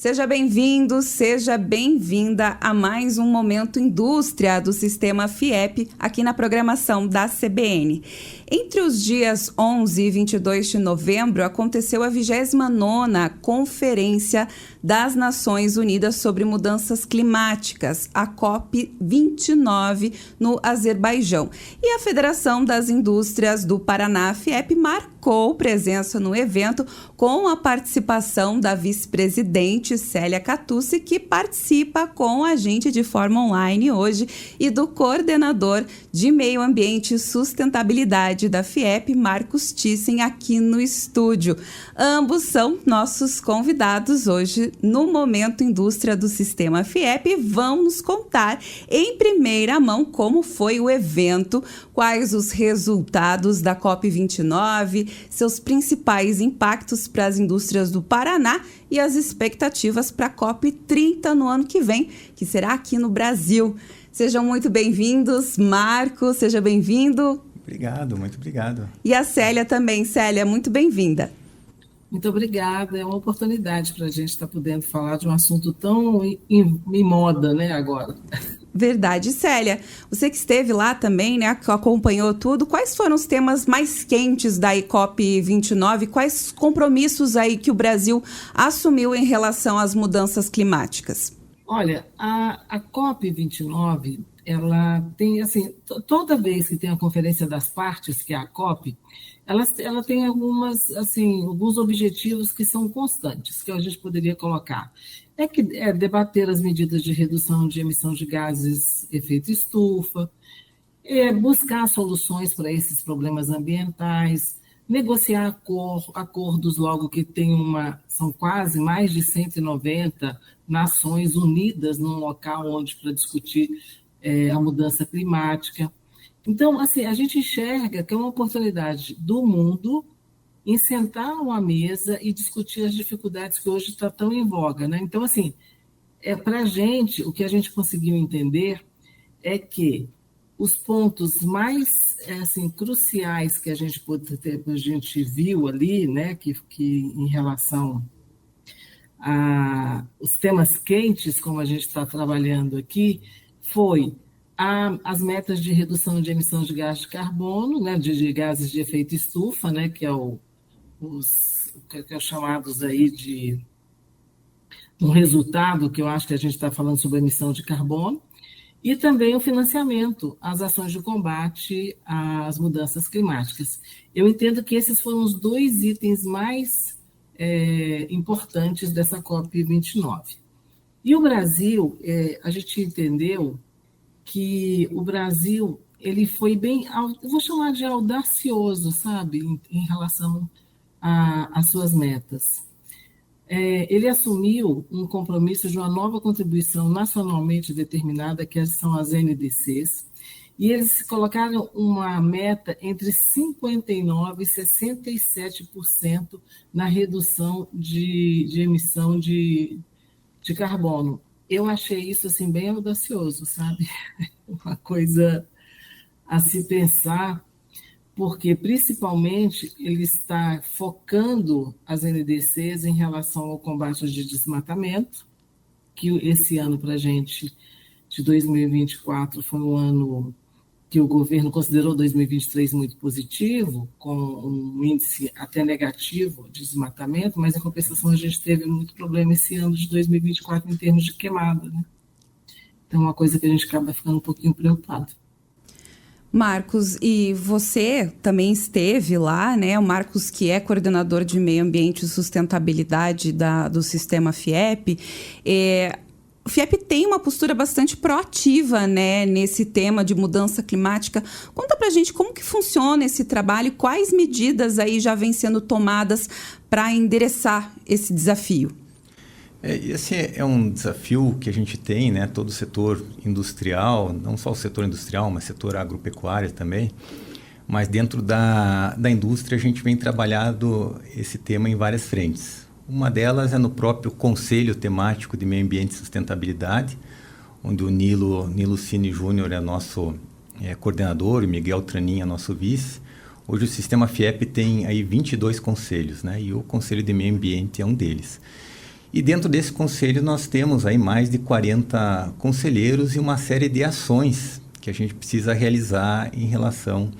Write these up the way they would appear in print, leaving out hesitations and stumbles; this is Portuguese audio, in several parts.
Seja bem-vindo, seja bem-vinda a mais um Momento Indústria do Sistema FIEP aqui na programação da CBN. Entre os dias 11 e 22 de novembro aconteceu a 29ª Conferência das Nações Unidas sobre Mudanças Climáticas, a COP29, no Azerbaijão. E a Federação das Indústrias do Paraná, FIEP, marcou presença no evento com a participação da vice-presidente Célia Catucci, que participa com a gente de forma online hoje, e do coordenador de Meio Ambiente e Sustentabilidade da FIEP, Marcos Thyssen, aqui no estúdio. Ambos são nossos convidados hoje no Momento Indústria do Sistema FIEP e vão nos contar em primeira mão como foi o evento, quais os resultados da COP29, seus principais impactos para as indústrias do Paraná e as expectativas para a COP30 no ano que vem, que será aqui no Brasil. Sejam muito bem-vindos. Marcos, seja bem-vindo. Obrigado, muito obrigado. E a Célia também. Célia, muito bem-vinda. Muito obrigada. É uma oportunidade para a gente estar podendo falar de um assunto tão em moda, né, agora. Verdade. Célia, você que esteve lá também, né, que acompanhou tudo, quais foram os temas mais quentes da COP29? Quais compromissos aí que o Brasil assumiu em relação às mudanças climáticas? Olha, a COP29, ela tem, assim, toda vez que tem a Conferência das Partes, que é a COP, ela tem alguns objetivos que são constantes, que a gente poderia colocar. Debater as medidas de redução de emissão de gases efeito estufa, buscar soluções para esses problemas ambientais, negociar acordos logo que são quase mais de 190 nações unidas num local onde para discutir a mudança climática. Então, assim, a gente enxerga que é uma oportunidade do mundo em sentar numa mesa e discutir as dificuldades que hoje estão tão em voga, né? Então, assim, para a gente, o que a gente conseguiu entender é que os pontos mais cruciais que a gente viu ali, né, que em relação os temas quentes, como a gente está trabalhando aqui, foi as metas de redução de emissão de gás de carbono, né, de gases de efeito estufa, né, que é chamados aí de um resultado que eu acho que a gente está falando sobre emissão de carbono, e também o financiamento às ações de combate às mudanças climáticas. Eu entendo que esses foram os dois itens mais importantes dessa COP29. E o Brasil, a gente entendeu que o Brasil ele foi bem, eu vou chamar de audacioso, sabe, em relação às suas metas. Ele assumiu um compromisso de uma nova contribuição nacionalmente determinada, que são as NDCs, e eles colocaram uma meta entre 59% e 67% na redução de emissão de carbono. Eu achei isso assim, bem audacioso, sabe? Uma coisa a se pensar, porque principalmente ele está focando as NDCs em relação ao combate de desmatamento, que esse ano para a gente, de 2024, foi um ano que o governo considerou 2023 muito positivo, com um índice até negativo de desmatamento, mas em compensação a gente teve muito problema esse ano de 2024 em termos de queimada, né? Então é uma coisa que a gente acaba ficando um pouquinho preocupado. Marcos, e você também esteve lá, né? O Marcos, que é coordenador de Meio Ambiente e Sustentabilidade do Sistema FIEP, o FIEP tem uma postura bastante proativa, né, nesse tema de mudança climática. Conta pra gente como que funciona esse trabalho e quais medidas aí já vêm sendo tomadas para endereçar esse desafio. Esse é um desafio que a gente tem, né, todo o setor industrial, não só o setor industrial, mas o setor agropecuário também. Mas dentro da indústria a gente vem trabalhando esse tema em várias frentes. Uma delas é no próprio Conselho Temático de Meio Ambiente e Sustentabilidade, onde o Nilo Cini Júnior é nosso coordenador, e Miguel Tranin é nosso vice. Hoje o Sistema FIEP tem aí 22 conselhos, né? E o Conselho de Meio Ambiente é um deles. E dentro desse conselho nós temos aí mais de 40 conselheiros e uma série de ações que a gente precisa realizar em relação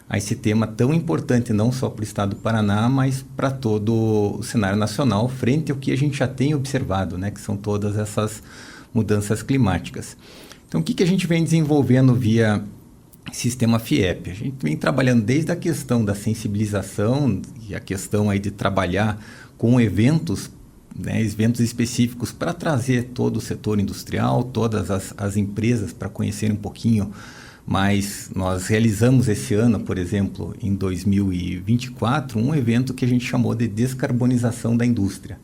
a esse tema tão importante, não só para o estado do Paraná, mas para todo o cenário nacional, frente ao que a gente já tem observado, né, que são todas essas mudanças climáticas. Então, o que a gente vem desenvolvendo via sistema FIEP? A gente vem trabalhando desde a questão da sensibilização e a questão aí de trabalhar com eventos, né, eventos específicos para trazer todo o setor industrial, todas as empresas para conhecerem um pouquinho mais. Nós realizamos esse ano, por exemplo, em 2024, um evento que a gente chamou de descarbonização da indústria,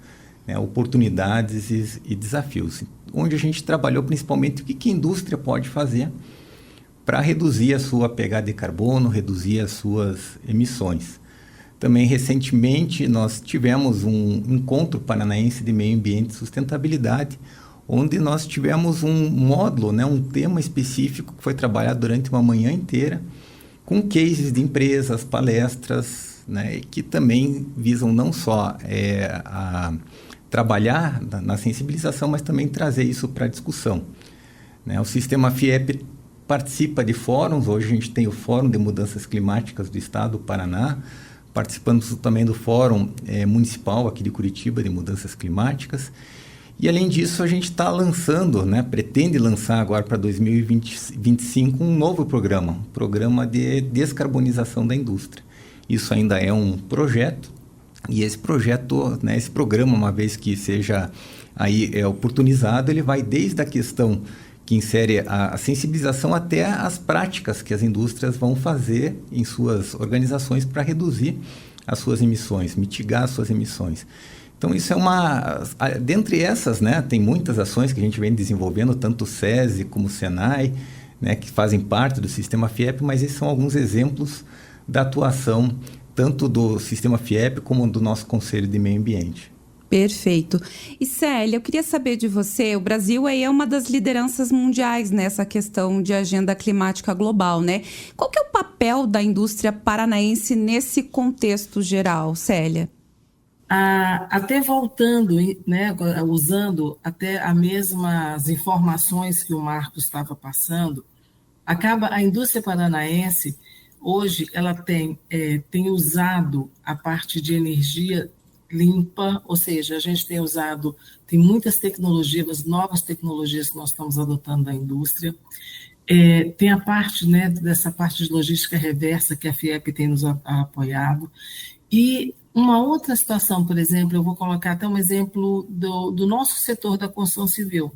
né, oportunidades e desafios, onde a gente trabalhou principalmente o que a indústria pode fazer para reduzir a sua pegada de carbono, reduzir as suas emissões. Também, recentemente, nós tivemos um encontro paranaense de meio ambiente e sustentabilidade, onde nós tivemos um módulo, né, um tema específico que foi trabalhado durante uma manhã inteira, com cases de empresas, palestras, né, que também visam não só a trabalhar na sensibilização, mas também trazer isso para a discussão, né? O sistema FIEP participa de fóruns. Hoje a gente tem o Fórum de Mudanças Climáticas do Estado do Paraná, participamos também do Fórum Municipal aqui de Curitiba de Mudanças Climáticas. E, além disso, a gente está lançando, né, pretende lançar agora para 2025 um novo programa, um programa de descarbonização da indústria. Isso ainda é um projeto, e esse projeto, né, esse programa, uma vez que seja aí oportunizado, ele vai desde a questão que insere a sensibilização até as práticas que as indústrias vão fazer em suas organizações para reduzir as suas emissões, mitigar as suas emissões. Então, isso é dentre essas, né, tem muitas ações que a gente vem desenvolvendo, tanto o SESI como o SENAI, né, que fazem parte do sistema FIEP, mas esses são alguns exemplos da atuação tanto do sistema FIEP como do nosso Conselho de Meio Ambiente. Perfeito. E Célia, eu queria saber de você, o Brasil aí é uma das lideranças mundiais nessa questão de agenda climática global, né? Qual que é o papel da indústria paranaense nesse contexto geral, Célia? Até voltando, né, usando até as mesmas informações que o Marcos estava passando, a indústria paranaense, hoje, ela tem usado a parte de energia limpa, ou seja, a gente tem muitas tecnologias, novas tecnologias que nós estamos adotando da indústria. Tem a parte, né, dessa parte de logística reversa que a FIEP tem nos apoiado. E uma outra situação, por exemplo, eu vou colocar até um exemplo do nosso setor da construção civil.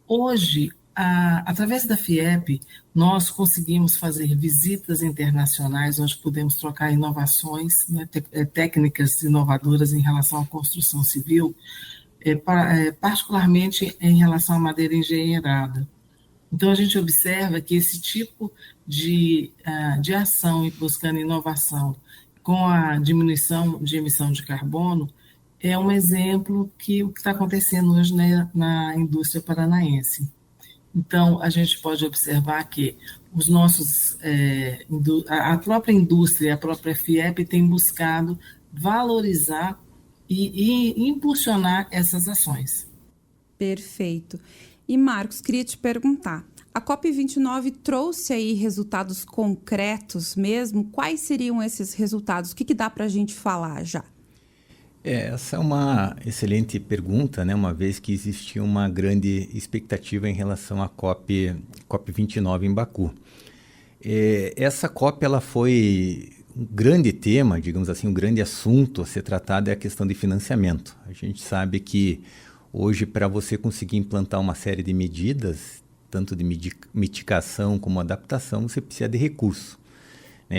Hoje, através da FIEP, nós conseguimos fazer visitas internacionais, onde podemos trocar inovações, né, técnicas inovadoras em relação à construção civil, particularmente em relação à madeira engenheirada. Então, a gente observa que esse tipo de ação e buscando inovação com a diminuição de emissão de carbono é um exemplo que o que está acontecendo hoje na indústria paranaense. Então, a gente pode observar que os nossos, a própria indústria, a própria FIEP tem buscado valorizar e impulsionar essas ações. Perfeito. E, Marcos, queria te perguntar, a COP29 trouxe aí resultados concretos mesmo? Quais seriam esses resultados? O que dá para a gente falar já? Essa é uma excelente pergunta, né? Uma vez que existia uma grande expectativa em relação à COP29 em Baku. Essa COP ela foi um grande tema, digamos assim, um grande assunto a ser tratado é a questão de financiamento. A gente sabe que hoje, para você conseguir implantar uma série de medidas, tanto de mitigação como adaptação, você precisa de recurso.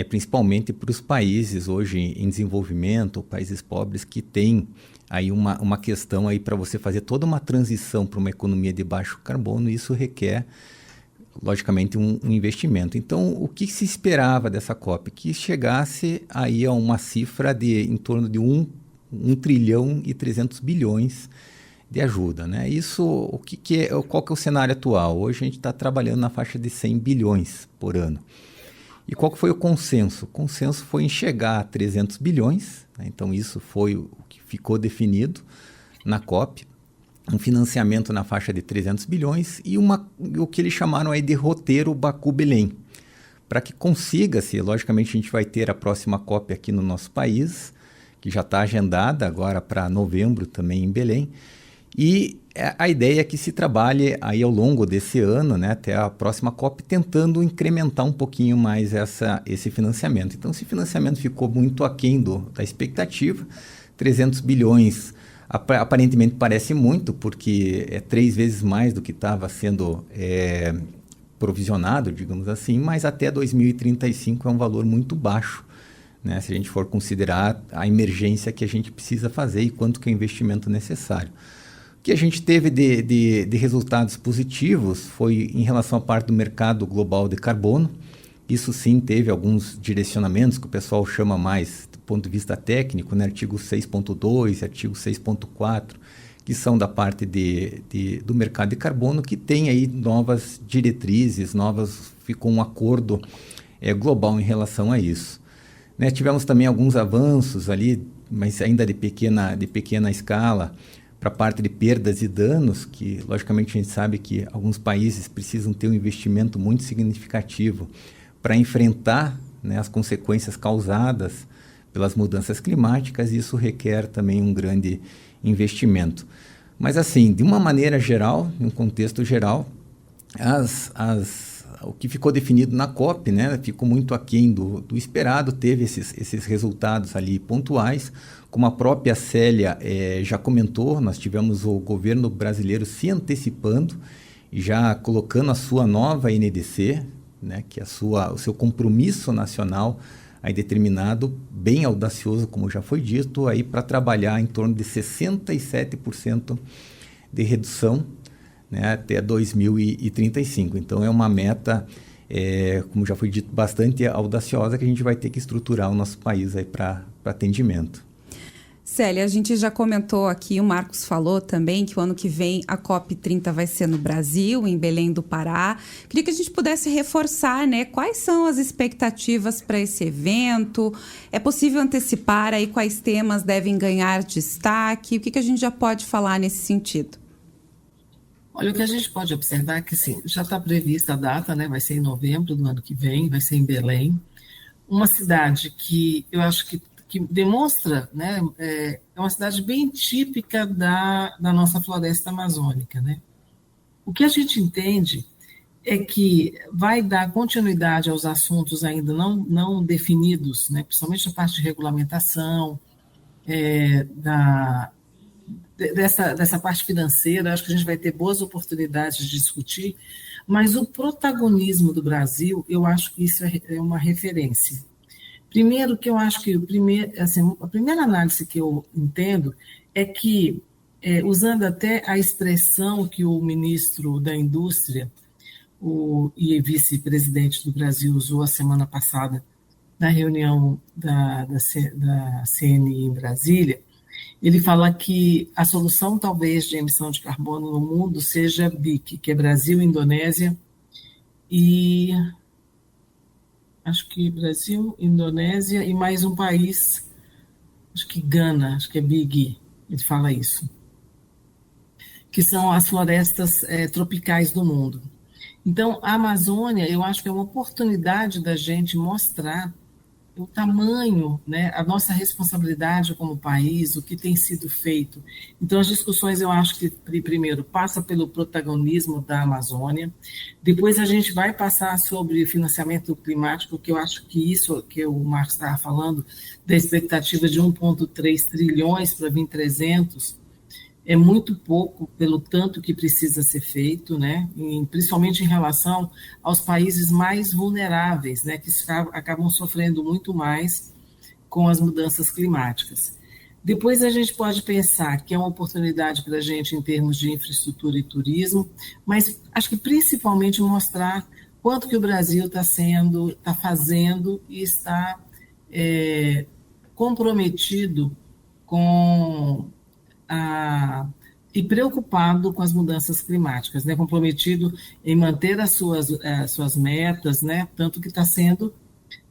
Principalmente para os países hoje em desenvolvimento, países pobres que têm aí uma questão aí para você fazer toda uma transição para uma economia de baixo carbono, isso requer, logicamente, um investimento. Então, o que se esperava dessa COP? Que chegasse aí a uma cifra de em torno de 1 trilhão e 300 bilhões de ajuda, né? Isso, qual que é o cenário atual? Hoje a gente está trabalhando na faixa de 100 bilhões por ano. E qual que foi o consenso? O consenso foi em chegar a 300 bilhões, né? Então isso foi o que ficou definido, na COP, um financiamento na faixa de 300 bilhões e o que eles chamaram aí de roteiro Baku-Belém, para que consiga-se, logicamente a gente vai ter a próxima COP aqui no nosso país, que já está agendada agora para novembro também em Belém, e a ideia é que se trabalhe aí ao longo desse ano, né, até a próxima COP, tentando incrementar um pouquinho mais esse financiamento. Então, esse financiamento ficou muito aquém da expectativa. 300 bilhões aparentemente parece muito, porque é 3 vezes mais do que estava sendo provisionado, digamos assim, mas até 2035 é um valor muito baixo, né, se a gente for considerar a emergência que a gente precisa fazer e quanto que é o investimento necessário. O que a gente teve de resultados positivos foi em relação à parte do mercado global de carbono. Isso sim teve alguns direcionamentos que o pessoal chama mais do ponto de vista técnico, né? Artigo 6.2 e artigo 6.4, que são da parte do mercado de carbono, que tem aí novas diretrizes, ficou um acordo global em relação a isso. Né? Tivemos também alguns avanços ali, mas ainda de pequena escala, para a parte de perdas e danos, que logicamente a gente sabe que alguns países precisam ter um investimento muito significativo para enfrentar, né, as consequências causadas pelas mudanças climáticas, e isso requer também um grande investimento. Mas assim, de uma maneira geral, em um contexto geral, o que ficou definido na COP, né, ficou muito aquém do esperado, teve esses resultados ali pontuais. Como a própria Célia já comentou, nós tivemos o governo brasileiro se antecipando e já colocando a sua nova NDC, né, que é o seu compromisso nacional aí determinado, bem audacioso, como já foi dito, aí para trabalhar em torno de 67% de redução, né, até 2035. Então é uma meta, como já foi dito, bastante audaciosa, que a gente vai ter que estruturar o nosso país aí para atendimento. Célia, a gente já comentou aqui, o Marcos falou também que o ano que vem a COP30 vai ser no Brasil, em Belém do Pará. Queria que a gente pudesse reforçar, né, quais são as expectativas para esse evento. É possível antecipar aí quais temas devem ganhar destaque? O que a gente já pode falar nesse sentido? Olha, o que a gente pode observar é que sim, já está prevista a data, né? Vai ser em novembro do ano que vem, vai ser em Belém. Uma cidade que eu acho que demonstra, né, é uma cidade bem típica da nossa floresta amazônica, né? O que a gente entende é que vai dar continuidade aos assuntos ainda não definidos, né, principalmente a parte de regulamentação, dessa parte financeira. Acho que a gente vai ter boas oportunidades de discutir, mas o protagonismo do Brasil, eu acho que isso é uma referência. Primeiro, que eu acho que a primeira análise que eu entendo é que, usando até a expressão que o ministro da Indústria e vice-presidente do Brasil usou a semana passada na reunião da CNI em Brasília, ele fala que a solução talvez de emissão de carbono no mundo seja BIC, que é Brasil, Indonésia e... acho que Brasil, Indonésia e mais um país, acho que Gana, acho que é Big, ele fala isso, que são as florestas tropicais do mundo. Então, a Amazônia, eu acho que é uma oportunidade da gente mostrar o tamanho, né, a nossa responsabilidade como país, o que tem sido feito. Então, as discussões, eu acho que, primeiro, passa pelo protagonismo da Amazônia, depois a gente vai passar sobre financiamento climático, que eu acho que isso que o Marcos estava falando, da expectativa de 1,3 trilhões para vir 300, é muito pouco pelo tanto que precisa ser feito, né? Principalmente em relação aos países mais vulneráveis, né? Que acabam sofrendo muito mais com as mudanças climáticas. Depois a gente pode pensar que é uma oportunidade para a gente em termos de infraestrutura e turismo, mas acho que principalmente mostrar quanto que o Brasil está fazendo e está comprometido com e preocupado com as mudanças climáticas, né? Comprometido em manter as suas metas, né? Tanto que está sendo,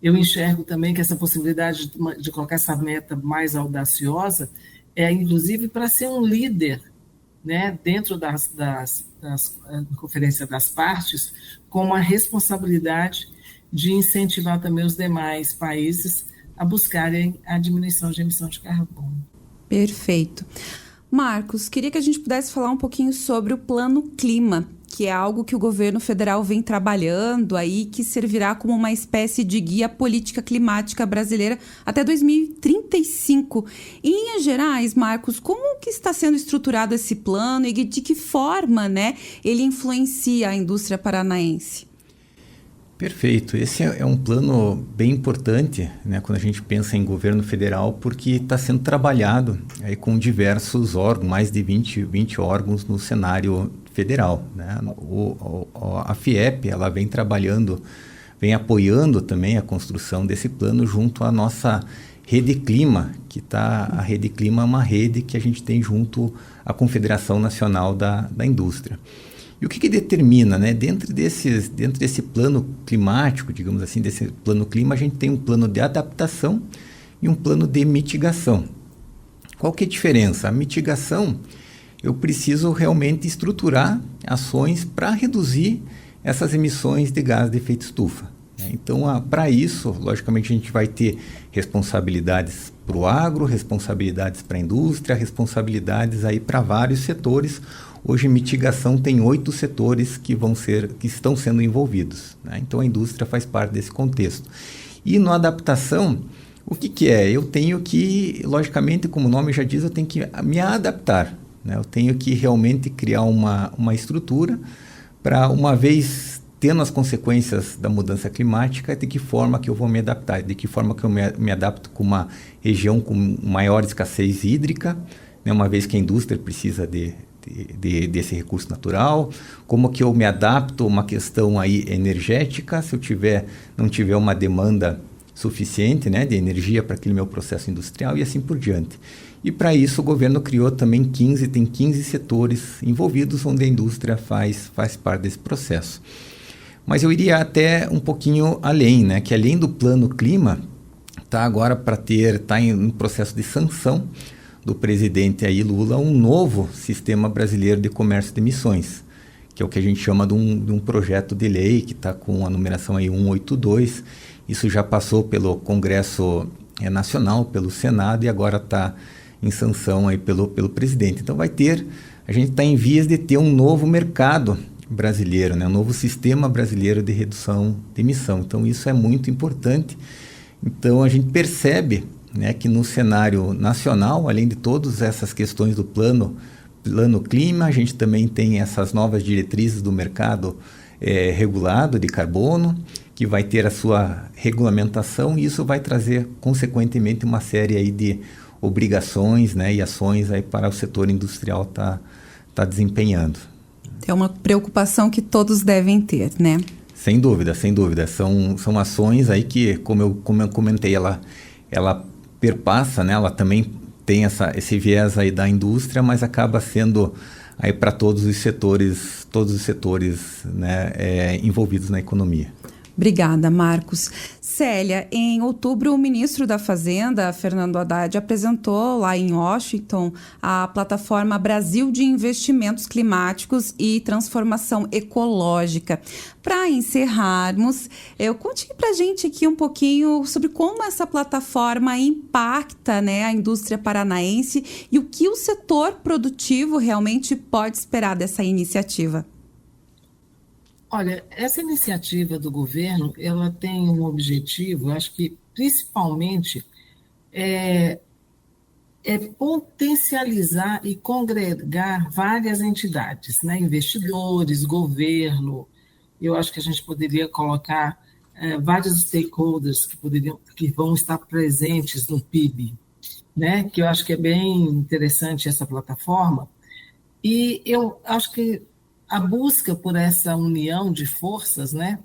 eu enxergo também que essa possibilidade de colocar essa meta mais audaciosa inclusive para ser um líder, né, dentro da Conferência das Partes, com uma responsabilidade de incentivar também os demais países a buscarem a diminuição de emissão de carbono. Perfeito. Marcos, queria que a gente pudesse falar um pouquinho sobre o Plano Clima, que é algo que o governo federal vem trabalhando aí, que servirá como uma espécie de guia política climática brasileira até 2035. Em linhas gerais, Marcos, como que está sendo estruturado esse plano e de que forma, né, ele influencia a indústria paranaense? Perfeito. Esse é um plano bem importante, né, quando a gente pensa em governo federal, porque está sendo trabalhado aí com diversos órgãos, mais de 20 órgãos no cenário federal, né? A FIEP, ela vem trabalhando, vem apoiando também a construção desse plano junto à nossa Rede Clima, a Rede Clima é uma rede que a gente tem junto à Confederação Nacional da Indústria. E o que determina, né? Dentro desse plano climático, digamos assim, desse plano clima, a gente tem um plano de adaptação e um plano de mitigação. Qual que é a diferença? A mitigação, eu preciso realmente estruturar ações para reduzir essas emissões de gás de efeito estufa. Então, para isso, logicamente, a gente vai ter responsabilidades para o agro, responsabilidades para a indústria, responsabilidades aí para vários setores. Hoje, mitigação tem 8 setores que estão sendo envolvidos, né? Então, a indústria faz parte desse contexto. E na adaptação, o que é? Eu tenho que, logicamente, como o nome já diz, eu tenho que me adaptar, né? Eu tenho que realmente criar uma estrutura para, uma vez tendo as consequências da mudança climática, de que forma que eu vou me adaptar, de que forma que eu me adapto com uma região com maior escassez hídrica, né? Uma vez que a indústria precisa desse recurso natural, como que eu me adapto a uma questão aí energética, se eu não tiver uma demanda suficiente, né, de energia para aquele meu processo industrial e assim por diante. E para isso o governo criou também 15 setores envolvidos onde a indústria faz parte desse processo. Mas eu iria até um pouquinho além, né, que além do plano clima, está em processo de sanção do presidente aí Lula um novo sistema brasileiro de comércio de emissões, que é o que a gente chama de um projeto de lei que está com a numeração aí 182. Isso já passou pelo Congresso Nacional, pelo Senado e agora está em sanção aí pelo presidente. Então a gente está em vias de ter um novo mercado brasileiro, né? Um novo sistema brasileiro de redução de emissão. Então isso é muito importante. Então a gente percebe, né, que no cenário nacional, além de todas essas questões do plano clima, a gente também tem essas novas diretrizes do mercado regulado de carbono, que vai ter a sua regulamentação, e isso vai trazer, consequentemente, uma série aí de obrigações, né, e ações aí para o setor industrial tá desempenhando. É uma preocupação que todos devem ter, né? Sem dúvida. São ações aí que, como eu comentei, ela perpassa, né? Ela também tem esse viés aí da indústria, mas acaba sendo aí para todos os setores, né, envolvidos na economia. Obrigada, Marcos. Célia, em outubro, o ministro da Fazenda, Fernando Haddad, apresentou lá em Washington a plataforma Brasil de Investimentos Climáticos e Transformação Ecológica. Para encerrarmos, conte para a gente aqui um pouquinho sobre como essa plataforma impacta, né, a indústria paranaense e o que o setor produtivo realmente pode esperar dessa iniciativa. Olha, essa iniciativa do governo, ela tem um objetivo, acho que principalmente é potencializar e congregar várias entidades, né? Investidores, governo. Eu acho que a gente poderia colocar vários stakeholders que vão estar presentes no PIB, né? Que eu acho que é bem interessante essa plataforma. E eu acho que a busca por essa união de forças, né?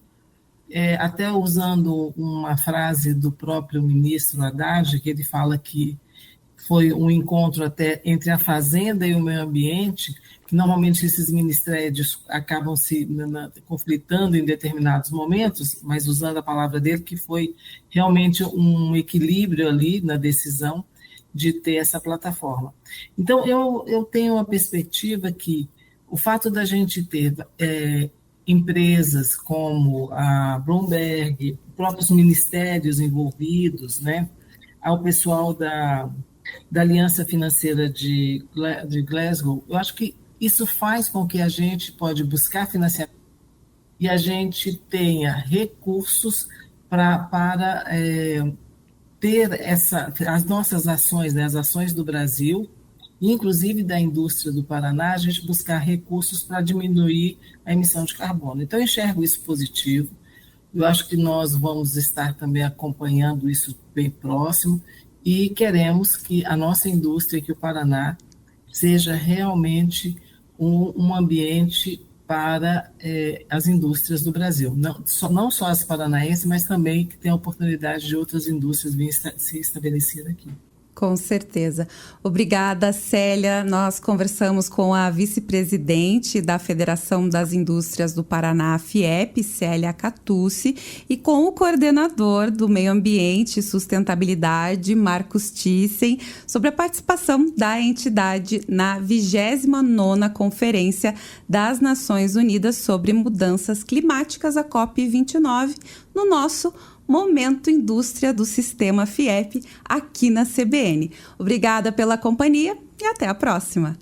Até usando uma frase do próprio ministro Haddad, que ele fala que foi um encontro até entre a Fazenda e o Meio Ambiente, que normalmente esses ministérios acabam se conflitando em determinados momentos, mas usando a palavra dele, que foi realmente um equilíbrio ali na decisão, de ter essa plataforma. Então, eu tenho uma perspectiva que o fato da gente ter empresas como a Bloomberg, próprios ministérios envolvidos, né, ao pessoal da Aliança Financeira de Glasgow, eu acho que isso faz com que a gente pode buscar financiamento e a gente tenha recursos para ter as nossas ações, né, as ações do Brasil, inclusive da indústria do Paraná, a gente buscar recursos para diminuir a emissão de carbono. Então, eu enxergo isso positivo. Eu acho que nós vamos estar também acompanhando isso bem próximo e queremos que a nossa indústria, que o Paraná, seja realmente um ambiente para as indústrias do Brasil. Não só as paranaenses, mas também que tem a oportunidade de outras indústrias virem se estabelecer aqui. Com certeza. Obrigada, Célia. Nós conversamos com a vice-presidente da Federação das Indústrias do Paraná, FIEP, Célia Catucci, e com o coordenador do Meio Ambiente e Sustentabilidade, Marcos Thyssen, sobre a participação da entidade na 29ª Conferência das Nações Unidas sobre Mudanças Climáticas, a COP29, no nosso Momento Indústria do Sistema FIEP, aqui na CBN. Obrigada pela companhia e até a próxima!